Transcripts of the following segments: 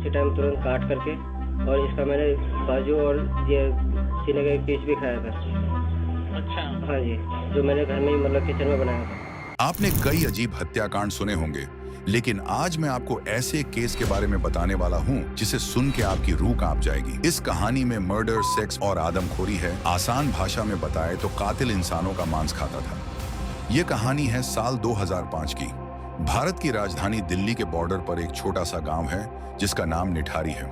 उसी टाइम तुरंत काट करके, और इसका मैंने बाजू और ये सीने का एक पीस भी खाया था। अच्छा। हाँ जी, जो मैंने घर में ही मतलब किचन में बनाया था। आपने कई अजीब हत्याकांड सुने होंगे, लेकिन आज मैं आपको ऐसे केस के बारे में बताने वाला हूं जिसे सुन के आपकी रूह कांप जाएगी। इस कहानी में मर्डर, सेक्स और आदमखोरी है। आसान भाषा में बताए तो कातिल इंसानों का मांस खाता था। यह कहानी है साल 2005 की। भारत की राजधानी दिल्ली के बॉर्डर पर एक छोटा सा गांव है जिसका नाम निठारी है।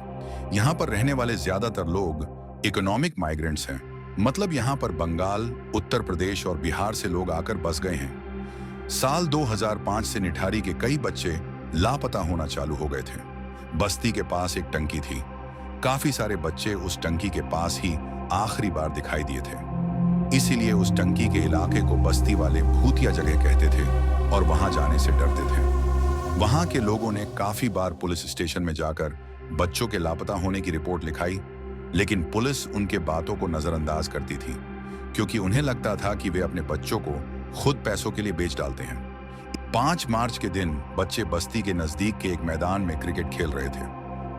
यहाँ पर रहने वाले ज्यादातर लोग इकोनॉमिक माइग्रेंट्स हैं, मतलब यहाँ पर बंगाल, उत्तर प्रदेश और बिहार से लोग आकर बस गए हैं। साल 2005 से निठारी के कई बच्चे लापता होना चालू हो गए थे। बस्ती के पास एक टंकी थी। काफी सारे बच्चे उस टंकी के पास ही आखिरी बार दिखाई दिए थे। इसीलिए उस टंकी के इलाके को बस्ती वाले भूतिया जगह कहते थे और वहां जाने से डरते थे। वहां के लोगों ने काफी बार पुलिस स्टेशन में जाकर बच्चों के लापता होने की रिपोर्ट लिखाई, लेकिन पुलिस उनके बातों को नजरअंदाज करती थी, क्योंकि उन्हें लगता था कि वे अपने बच्चों को खुद पैसों के लिए बेच डालते हैं। 5 मार्च के दिन बच्चे बस्ती के नजदीक के एक मैदान में क्रिकेट खेल रहे थे।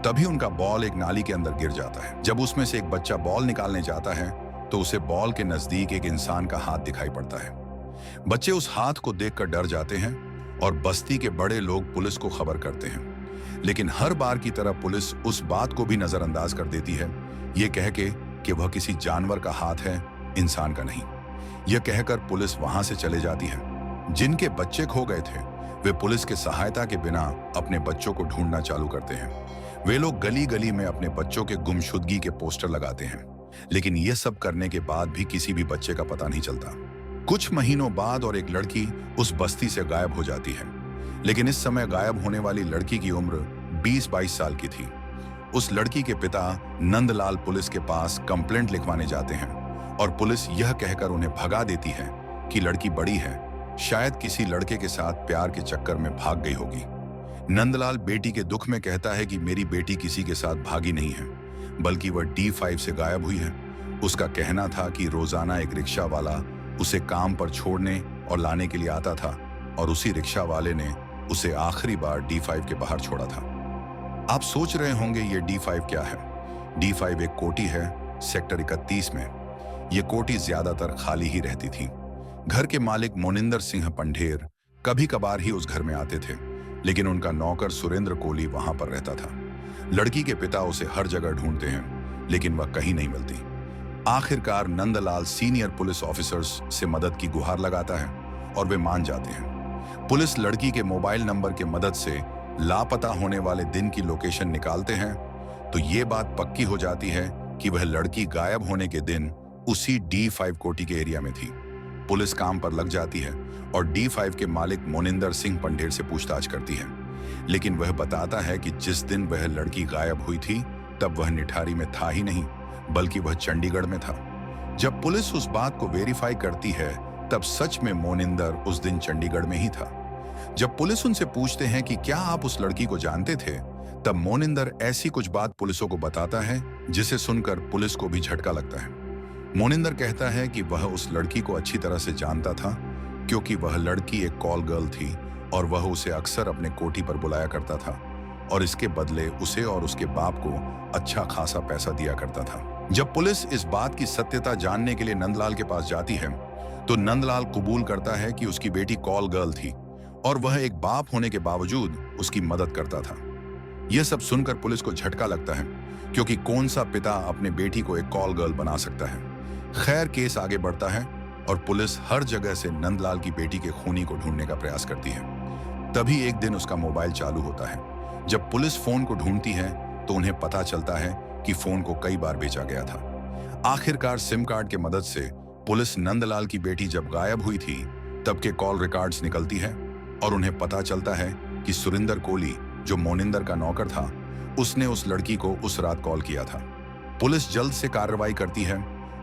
तभी उनका बॉल एक नाली के अंदर गिर जाता है। जब उसमें से एक बच्चा बॉल निकालने जाता है तो उसे बॉल के नजदीक एक इंसान का हाथ दिखाई पड़ता है। बच्चे उस हाथ को देखकर डर जाते हैं और बस्ती के बड़े लोग पुलिस को खबर करते हैं। लेकिन हर बार की तरह पुलिस उस बात को भी नजरअंदाज कर देती है, ये कह के कि वह किसी जानवर का हाथ है, इंसान का नहीं। यह कहकर पुलिस वहां से चले जाती है। जिनके बच्चे खो गए थे वे पुलिस के सहायता के बिना अपने बच्चों को ढूंढना चालू करते हैं। वे लोग गली गली में अपने बच्चों के गुमशुदगी के पोस्टर लगाते हैं, लेकिन यह सब करने के बाद भी किसी भी बच्चे का पता नहीं चलता। कुछ महीनों बाद और एक लड़की उस बस्ती से गायब हो जाती है, लेकिन इस समय गायब होने वाली लड़की की उम्र 20-22 साल की थी। उस लड़की के पिता नंदलाल पुलिस के पास कंप्लेंट लिखवाने जाते हैं और पुलिस यह कहकर उन्हें भगा देती है कि लड़की बड़ी है, शायद किसी लड़के के साथ प्यार के चक्कर में भाग गई होगी। नंदलाल बेटी के दुख में कहता है कि मेरी बेटी किसी के साथ भागी नहीं है, बल्कि वह D5 से गायब हुई है। उसका कहना था कि रोजाना एक रिक्शा वाला उसे काम पर छोड़ने और लाने के लिए आता था और उसी रिक्शा वाले ने उसे आखिरी बार D5 के बाहर छोड़ा था। आप सोच रहे होंगे ये D5 क्या है? D5 एक कोठी है सेक्टर 31 में। ये कोठी ज्यादातर खाली ही रहती थी। घर के मालिक मोनिंदर सिंह पंढेर कभी कभार ही उस घर में आते थे, लेकिन उनका नौकर सुरेंद्र कोली वहां पर रहता था। लड़की के पिता उसे हर जगह ढूंढते हैं, लेकिन वह कहीं नहीं मिलती। आखिरकार नंदलाल सीनियर पुलिस ऑफिसर्स से मदद की गुहार लगाता है और वे मान जाते हैं। पुलिस लड़की के मोबाइल नंबर के मदद से लापता होने वाले दिन की लोकेशन निकालते हैं, तो ये बात पक्की हो जाती है कि वह लड़की गायब होने के दिन उसी D5 कोठी के एरिया में थी। पुलिस काम पर लग जाती है और D5 के मालिक मोनिंदर सिंह पंढेर से पूछताछ करती है, लेकिन वह बताता है कि जिस दिन वह लड़की गायब हुई थी तब वह निठारी में था ही नहीं, बल्कि वह चंडीगढ़ में था। जब पुलिस उस बात को वेरीफाई करती है तब सच में मोनिंदर उस दिन चंडीगढ़ में ही था। जब पुलिस उनसे पूछते हैं कि क्या आप उस लड़की को जानते थे, तब मोनिंदर ऐसी कुछ बात पुलिसों को बताता है जिसे सुनकर पुलिस को भी झटका लगता है। मोनिंदर कहता है कि वह उस लड़की को अच्छी तरह से जानता था, क्योंकि वह लड़की एक कॉल गर्ल थी और वह उसे अक्सर अपने कोठी पर बुलाया करता था और इसके बदले उसे और उसके बाप को अच्छा खासा पैसा दिया करता था। जब पुलिस इस बात की सत्यता जानने के लिए नंदलाल के पास जाती है तो नंदलाल कबूल करता है कि उसकी बेटी कॉल गर्ल थी और वह एक बाप होने के बावजूद उसकी मदद करता था। यह सब सुनकर पुलिस को झटका लगता है, क्योंकि कौन सा पिता अपने बेटी को एक कॉल गर्ल बना सकता है। खैर, केस आगे बढ़ता है और पुलिस हर जगह से नंदलाल की बेटी के खूनी को ढूंढने का प्रयास करती है। तभी एक दिन उसका मोबाइल चालू होता है। जब पुलिस फोन को ढूंढती है तो उन्हें पता चलता है कि फोन को कई बार बेचा गया था। आखिरकार सिम कार्ड के मदद से पुलिस नंदलाल की बेटी जब गायब हुई थी तब के कॉल रिकॉर्ड्स निकलती है और उन्हें पता चलता है कि सुरेंद्र कोली, जो मोनिंदर का नौकर था, उसने उस लड़की को उस रात कॉल किया था। पुलिस जल्द से कार्रवाई करती है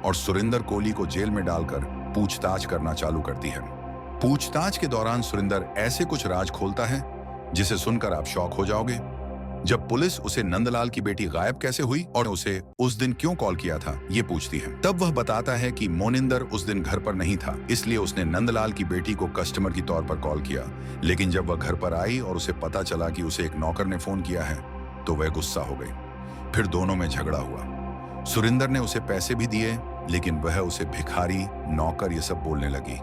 और सुरेंद्र कोली को जेल में डालकर पूछताछ करना चालू करती है। पूछताछ के दौरान सुरेंद्र ऐसे कुछ राज खोलता है जिसे सुनकर आप शॉक हो जाओगे। जब पुलिस उसे नंदलाल की बेटी गायब कैसे हुई और उसे उस दिन क्यों कॉल किया था ये पूछती है, तब वह बताता है कि मोनिंदर उस दिन घर पर नहीं था, इसलिए उसने नंदलाल की बेटी को कस्टमर की तौर पर कॉल किया। लेकिन जब वह घर पर आई और उसे पता चला कि उसे एक नौकर ने फोन किया है, तो वह गुस्सा हो गई। फिर दोनों में झगड़ा हुआ। सुरिंदर ने उसे पैसे भी दिए, लेकिन वह उसे भिखारी, नौकर ये सब बोलने लगी।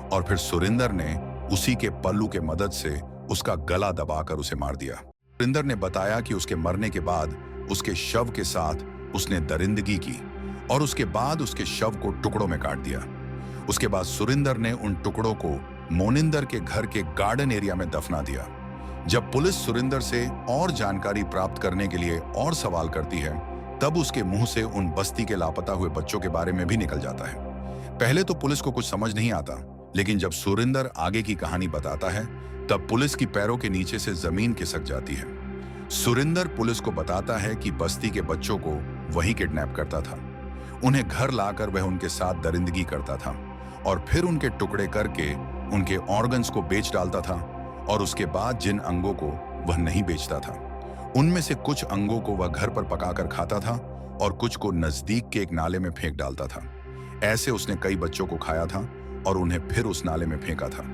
और फिर सुरिंदर ने उसी के पल्लू के मदद से उसका गला दबाकर उसे मार दिया। सुरिंदर ने बताया कि उसके मरने के बाद उसके शव के साथ उसने दरिंदगी की और उसके बाद उसके शव को टुकड़ों में काट दिया। उसके बाद सुरिंदर ने उन टुकड़ों को मोनिंदर के घर के गार्डन एरिया में दफना दिया। जब पुलिस सुरिंदर से और जानकारी प्राप्त करने के लिए और सवाल करती है, तब उसके मुंह से उन बस्ती के लापता हुए बच्चों के बारे में भी निकल जाता है। पहले तो पुलिस को कुछ समझ नहीं आता, लेकिन जब सुरिंदर आगे की कहानी बताता है, तब पुलिस की पैरों के नीचे से जमीन खिसक जाती है। सुरिंदर पुलिस को बताता है कि बस्ती के बच्चों को वही किडनैप करता था। उन्हें घर लाकर वह उनके साथ दरिंदगी करता था और फिर उनके टुकड़े करके उनके ऑर्गन्स को बेच डालता था। और उसके बाद जिन अंगों को वह नहीं बेचता था, उनमें से कुछ अंगों को वह घर पर पकाकर खाता था और कुछ को नजदीक के एक नाले में फेंक डालता था। ऐसे उसने कई बच्चों को खाया था और उन्हें फिर उस नाले में फेंका था।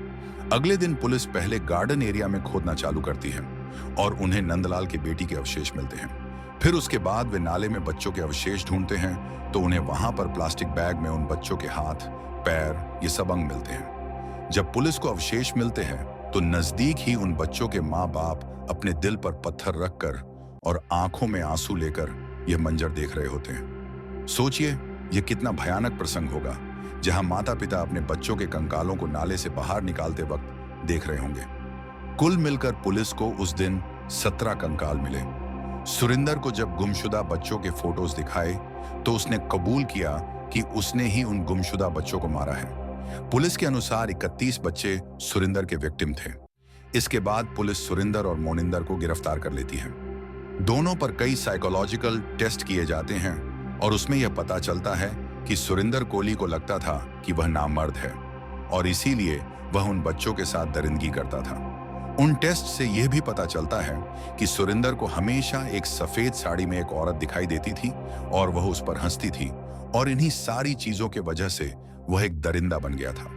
अगले दिन पुलिस पहले गार्डन एरिया में खोदना चालू करती है और उन्हें नंदलाल की बेटी के अवशेष मिलते हैं। फिर उसके बाद वे नाले में बच्चों के अवशेष ढूंढते हैं, तो उन्हें वहां पर प्लास्टिक बैग में उन बच्चों के हाथ, पैर, ये सब अंग मिलते हैं। जब पुलिस को अवशेष मिलते हैं, तो नजदीक ही उन बच्चों के माँ बाप अपने दिल पर पत्थर रखकर और आंखों में आंसू लेकर यह मंजर देख रहे होते हैं। सोचिए, यह कितना भयानक प्रसंग होगा, जहां माता पिता अपने बच्चों के कंकालों को नाले से बाहर निकालते वक्त देख रहे होंगे। कुल मिलकर पुलिस को उस दिन 17 कंकाल मिले। सुरिंदर को जब गुमशुदा बच्चों के फोटोज दिखाए, तो उसने कबूल किया कि उसने ही उन गुमशुदा बच्चों को मारा है। पुलिस के अनुसार 31 बच्चे सुरिंदर के विक्टिम थे। इसके बाद पुलिस सुरिंदर और मोनिंदर को गिरफ्तार कर लेती है। दोनों पर कई साइकोलॉजिकल टेस्ट किए जाते हैं और उसमें यह पता चलता है कि सुरिंदर कोहली को लगता था कि वह नामर्द है और इसीलिए वह उन बच्चों के साथ दरिंदगी करता था। उन टेस्ट से यह भी पता चलता है कि सुरिंदर को हमेशा एक सफेद साड़ी में एक औरत दिखाई देती थी और वह उस पर हंसती थी, और इन्हीं सारी चीजों के वजह से वह एक दरिंदा बन गया था।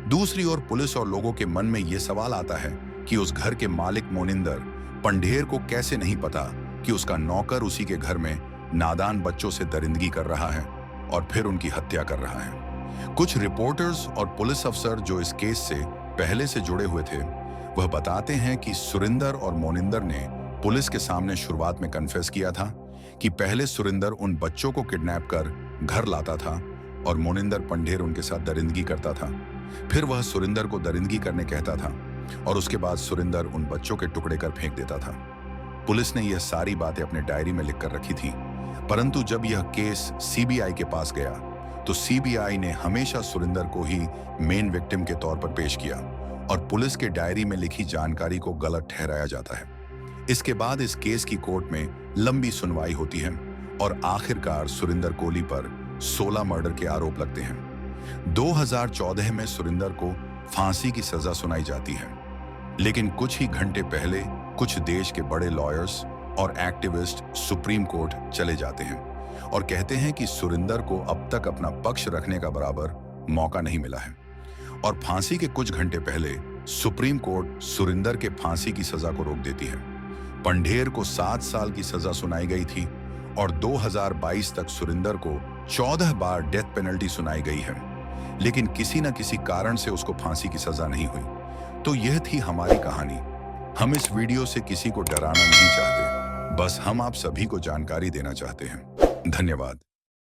दूसरी ओर पुलिस और लोगों के मन में यह सवाल आता है कि उस घर के मालिक मोनिंदर पंढेर को कैसे नहीं पता कि उसका नौकर उसी के घर में नादान बच्चों से दरिंदगी कर रहा है और फिर उनकी हत्या कर रहा है। कुछ रिपोर्टर्स और पुलिस अफसर जो इस केस से पहले से जुड़े हुए थे, वह बताते हैं कि सुरिंदर और मोनिंदर ने पुलिस के सामने शुरुआत में कन्फेस किया था कि पहले सुरिंदर उन बच्चों को किडनैप कर घर लाता था और मोनिंदर पंढेर उनके साथ दरिंदगी करता था। फिर वह सुरिंदर को दरिंदगी करने कहता था और उसके बाद सुरिंदर उन बच्चों के टुकड़े कर फेंक देता था। पुलिस ने यह सारी बातें अपने डायरी में लिखकर रखी थी, परंतु जब यह केस सीबीआई के पास गया, तो सीबीआई ने हमेशा सुरिंदर को ही मेन विक्टिम के तौर पर पेश किया और पुलिस के डायरी में लिखी जानकारी को गलत ठहराया जाता है। इसके बाद इस केस की कोर्ट में लंबी सुनवाई होती है और आखिरकार सुरिंदर कोहली पर 16 मर्डर के आरोप लगते हैं। 2014 में सुरिंदर को फांसी की सजा सुनाई जाती है, लेकिन कुछ ही घंटे पहले कुछ देश के बड़े लॉयर्स और एक्टिविस्ट सुप्रीम कोर्ट चले जाते हैं और कहते हैं कि सुरिंदर को अब तक अपना पक्ष रखने का बराबर मौका नहीं मिला है। और फांसी के कुछ घंटे पहले सुप्रीम कोर्ट सुरिंदर के फांसी की सजा को रोक देती है। पंढेर को 7 साल की सजा सुनाई गई थी और 2022 तक सुरिंदर को 14 बार डेथ पेनल्टी सुनाई गई है, लेकिन किसी न किसी कारण से उसको फांसी की सजा नहीं हुई। तो यह थी हमारी कहानी। हम इस वीडियो से किसी को डराना नहीं चाहते, बस हम आप सभी को जानकारी देना चाहते हैं। धन्यवाद।